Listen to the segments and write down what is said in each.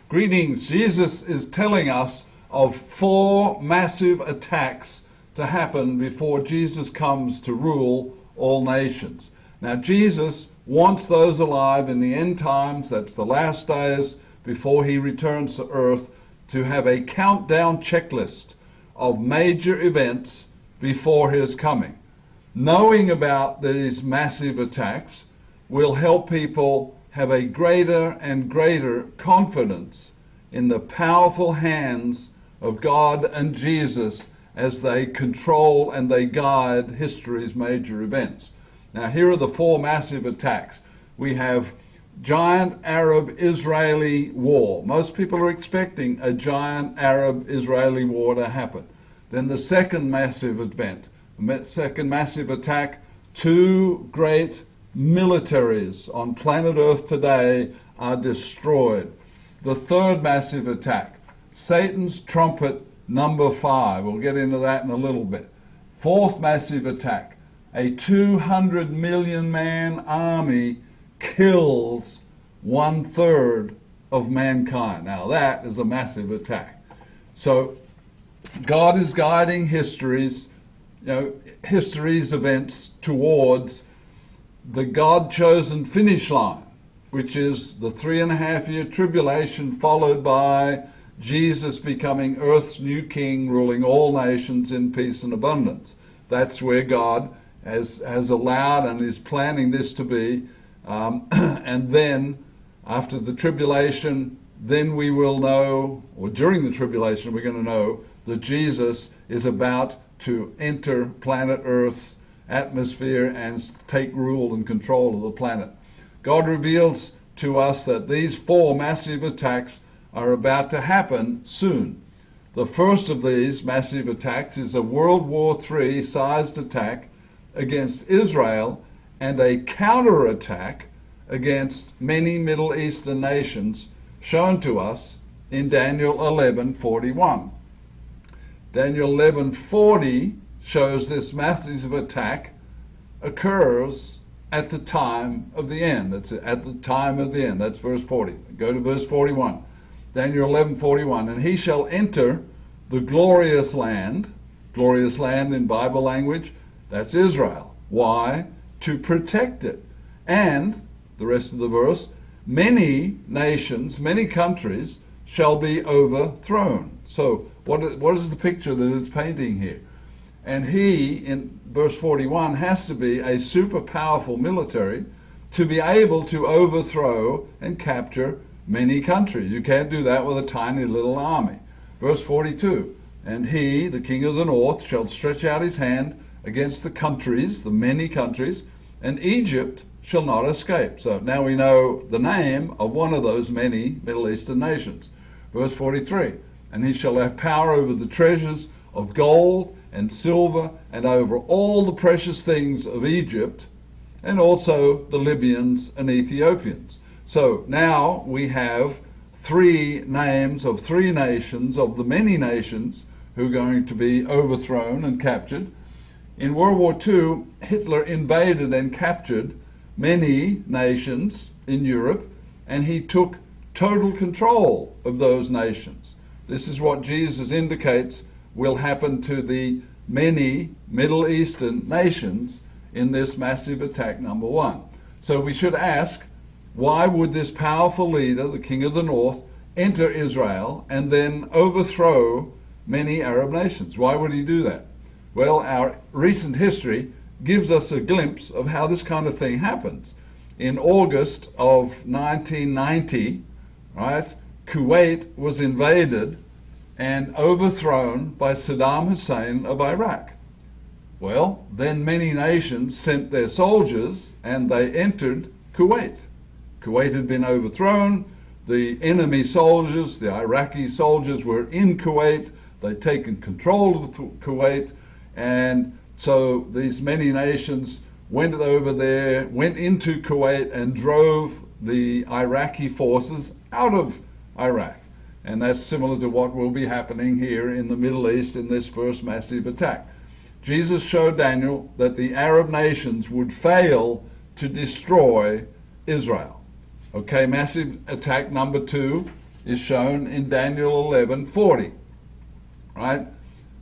Greetings. Jesus is telling us of 4 massive attacks to happen before Jesus comes to rule all nations. Now, Jesus wants those alive in the end times, that's the last days before he returns to earth, to have a countdown checklist of major events before his coming. Knowing about these massive attacks will help people have a greater and greater confidence in the powerful hands of God and Jesus as they control and they guide history's major events. Now, here are the 4 massive attacks. We have giant Arab-Israeli war. Most people are expecting a giant Arab-Israeli war to happen. Then the second massive event, second massive attack, 2 great militaries on planet Earth today are destroyed. The third massive attack, Satan's trumpet number 5. We'll get into that in a little bit. Fourth massive attack, a 200 million man army kills 1/3 of mankind. Now that is a massive attack. So God is guiding history's events towards the God-chosen finish line, which is the 3.5-year tribulation, followed by Jesus becoming earth's new king, ruling all nations in peace and abundance. That's where God has allowed and is planning this to be. And then, after the tribulation, then we will know, or during the tribulation, we're going to know that Jesus is about to enter planet Earth's atmosphere and take rule and control of the planet. God reveals to us that these 4 massive attacks are about to happen soon. The first of these massive attacks is a World War III sized attack against Israel and a counterattack against many Middle Eastern nations, shown to us in Daniel 11:41. Daniel 11:40 shows this massive attack occurs at the time of the end. That's at the time of the end. That's verse 40. Go to verse 41. Daniel 11:41. And he shall enter the glorious land in Bible language, that's Israel. Why? To protect it. And, the rest of the verse, many nations, many countries shall be overthrown. So what is the picture that it's painting here? And he, in verse 41, has to be a super powerful military to be able to overthrow and capture many countries. You can't do that with a tiny little army. Verse 42, and he, the king of the north, shall stretch out his hand against the countries, the many countries, and Egypt shall not escape. So now we know the name of one of those many Middle Eastern nations. Verse 43, and he shall have power over the treasures of gold and silver, and over all the precious things of Egypt, and also the Libyans and Ethiopians. So now we have 3 names of 3 nations, of the many nations who are going to be overthrown and captured. In World War II, Hitler invaded and captured many nations in Europe, and he took total control of those nations. This is what Jesus indicates will happen to the many Middle Eastern nations in this massive attack number 1. So we should ask, why would this powerful leader, the king of the north, enter Israel and then overthrow many Arab nations? Why would he do that? Well, our recent history gives us a glimpse of how this kind of thing happens. In August of 1990, right, Kuwait was invaded and overthrown by Saddam Hussein of Iraq. Well, then many nations sent their soldiers and they entered Kuwait. Kuwait had been overthrown. The enemy soldiers, the Iraqi soldiers, were in Kuwait. They'd taken control of Kuwait. And so these many nations went over there, went into Kuwait and drove the Iraqi forces out of Iraq. And that's similar to what will be happening here in the Middle East in this first massive attack. Jesus showed Daniel that the Arab nations would fail to destroy Israel. Okay, massive attack number 2 is shown in Daniel 11:40, right?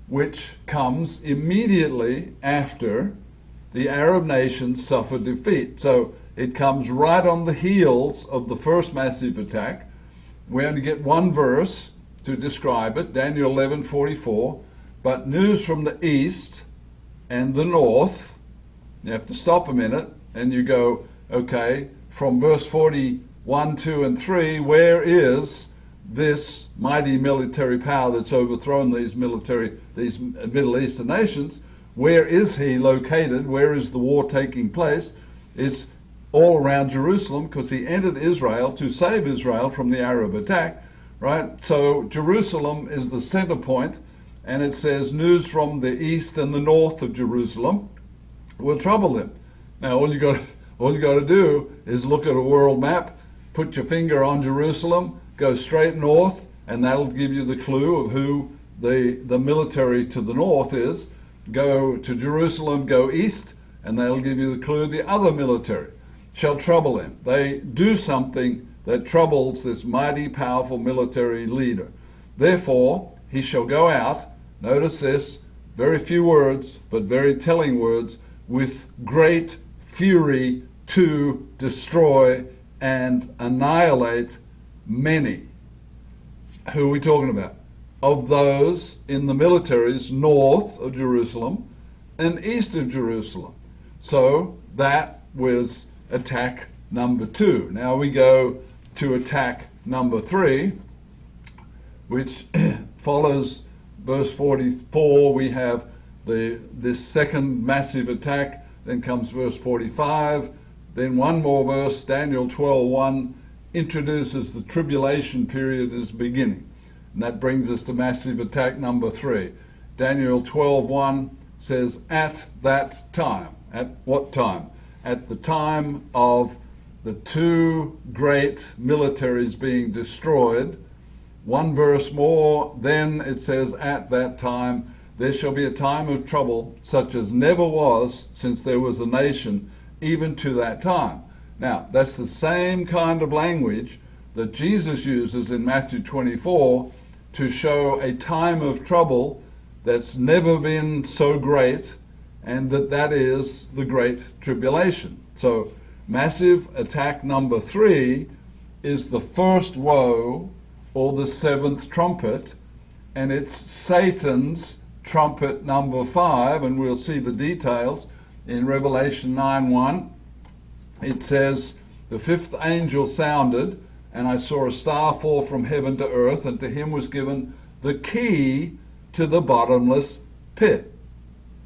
Which comes immediately after the Arab nations suffer defeat. So it comes right on the heels of the first massive attack. We only get one verse to describe it, Daniel 11:44. But news from the east and the north, you have to stop a minute and you go, okay, from verse 41, 2, and 3, where is this mighty military power that's overthrown these Middle Eastern nations? Where is he located? Where is the war taking place? It's all around Jerusalem, because he entered Israel to save Israel from the Arab attack, right? So Jerusalem is the center point, and it says news from the east and the north of Jerusalem will trouble them. Now all you got to do is look at a world map, put your finger on Jerusalem, go straight north, and that'll give you the clue of who the military to the north is. Go to Jerusalem, go east, and that'll give you the clue the other military shall trouble him. They do something that troubles this mighty, powerful military leader. Therefore, he shall go out, notice this, very few words, but very telling words, with great fury to destroy and annihilate many. Who are we talking about? Of those in the militaries north of Jerusalem and east of Jerusalem. So that was attack number 2. Now we go to attack number 3, which follows verse 44. We have this second massive attack. Then comes verse 45. Then one more verse, Daniel 12:1, introduces the tribulation period as beginning. And that brings us to massive attack number 3. Daniel 12:1 says, at that time. At what time? At the time of the 2 great militaries being destroyed. One verse more, then it says, at that time there shall be a time of trouble such as never was since there was a nation, even to that time. Now, that's the same kind of language that Jesus uses in Matthew 24 to show a time of trouble that's never been so great, and that is the Great Tribulation. So massive attack number 3 is the first woe, or the 7th trumpet, and it's Satan's trumpet number 5, and we'll see the details in Revelation 9:1. It says, the 5th angel sounded, and I saw a star fall from heaven to earth, and to him was given the key to the bottomless pit.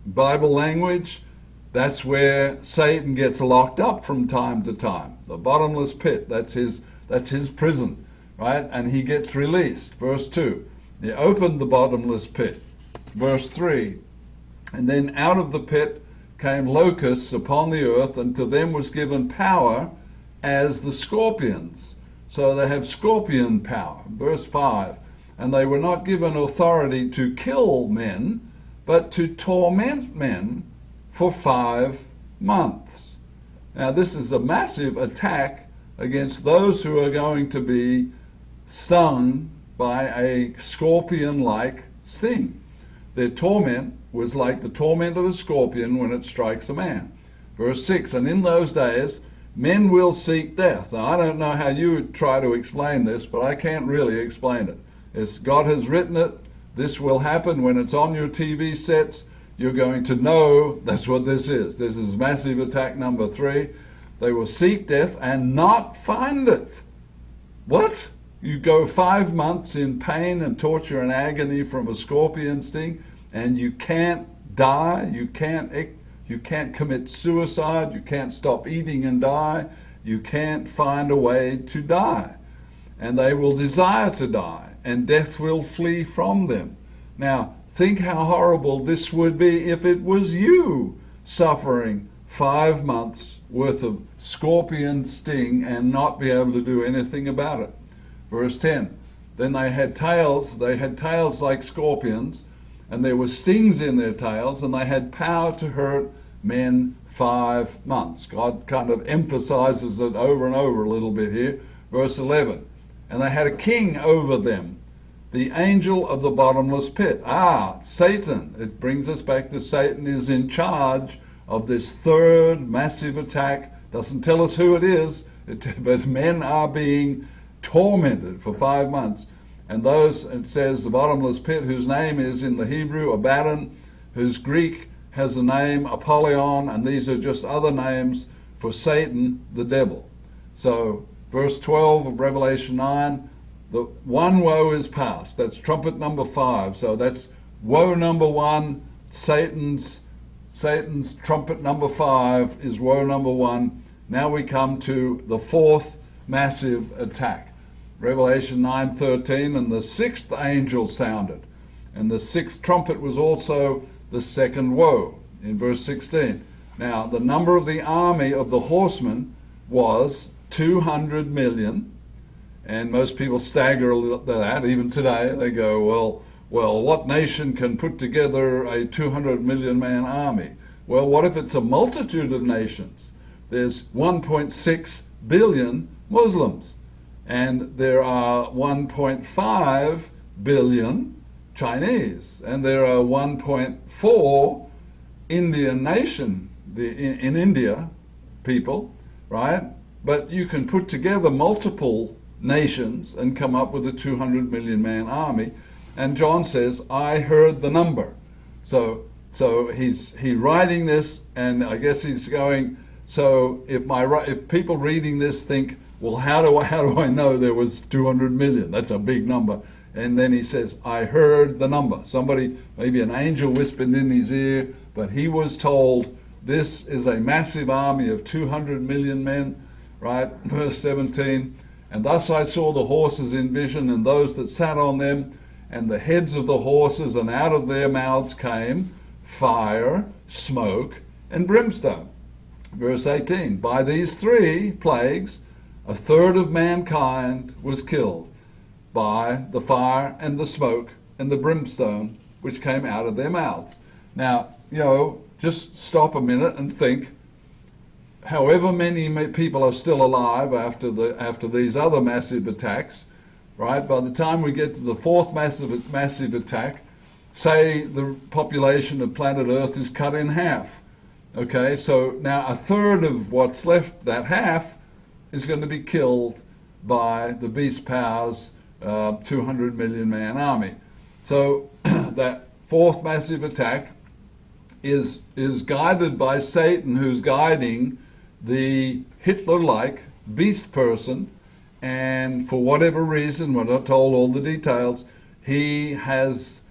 Bible language, that's where Satan gets locked up from time to time. The bottomless pit, that's his prison, right? And he gets released. Verse 2, he opened the bottomless pit. Verse 3, and then out of the pit came locusts upon the earth, and to them was given power as the scorpions. So they have scorpion power. Verse 5, and they were not given authority to kill men, but to torment men for 5 months. Now this is a massive attack against those who are going to be stung by a scorpion-like sting. Their torment was like the torment of a scorpion when it strikes a man. Verse 6, and in those days men will seek death. Now I don't know how you would try to explain this, but I can't really explain it. God has written it. This will happen when it's on your TV sets. You're going to know that's what this is. This is massive attack number 3. They will seek death and not find it. What? You go 5 months in pain and torture and agony from a scorpion sting, and you can't die, you can't commit suicide, you can't stop eating and die, you can't find a way to die. And they will desire to die, and death will flee from them. Now, think how horrible this would be if it was you suffering 5 months worth of scorpion sting and not be able to do anything about it. Verse 10, then they had tails like scorpions, and there were stings in their tails, and they had power to hurt men 5 months. God kind of emphasizes it over and over a little bit here. Verse 11, and they had a king over them, the angel of the bottomless pit. Satan. It brings us back to Satan is in charge of this third massive attack. Doesn't tell us who it is, but men are being tormented for 5 months. And those, it says, the bottomless pit, whose name is in the Hebrew Abaddon, whose Greek has the name Apollyon, and these are just other names for Satan, the devil. So, verse 12 of Revelation 9, the one woe is past. That's trumpet number 5. So that's woe number 1. Satan's trumpet number 5 is woe number 1. Now we come to the fourth massive attack. Revelation 9:13, and the sixth angel sounded, and the sixth trumpet was also the second woe, in verse 16. Now, the number of the army of the horsemen was 200 million, and most people stagger at that. Even today, they go, well, what nation can put together a 200 million man army? Well, what if it's a multitude of nations? There's 1.6 billion Muslims, and there are 1.5 billion Chinese, and there are 1.4 Indian nation, in India, people, right? But you can put together multiple nations and come up with a 200 million man army. And John says, I heard the number. So he's writing this, and I guess he's going, so if people reading this think, well, how do I know there was 200 million? That's a big number. And then he says, I heard the number. Somebody, maybe an angel whispered in his ear, but he was told, this is a massive army of 200 million men, right? Verse 17, and thus I saw the horses in vision, and those that sat on them, and the heads of the horses, and out of their mouths came fire, smoke, and brimstone. Verse 18, by these three plagues, a third of mankind was killed by the fire and the smoke and the brimstone which came out of their mouths. Now, just stop a minute and think, however many people are still alive after these other massive attacks, right? By the time we get to the fourth massive attack, say the population of planet Earth is cut in half. Okay, so now a third of what's left, that half, is going to be killed by the beast powers' 200 million man army. So that fourth massive attack is guided by Satan, who's guiding the Hitler-like beast person, and for whatever reason, we're not told all the details, he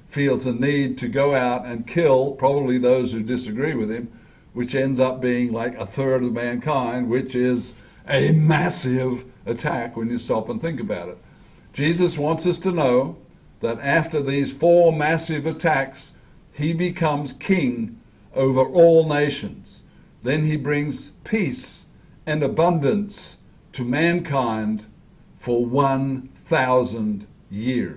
feels a need to go out and kill probably those who disagree with him, which ends up being like a third of mankind, which is a massive attack when you stop and think about it. Jesus wants us to know that after these four massive attacks, he becomes king over all nations. Then he brings peace and abundance to mankind for 1,000 years.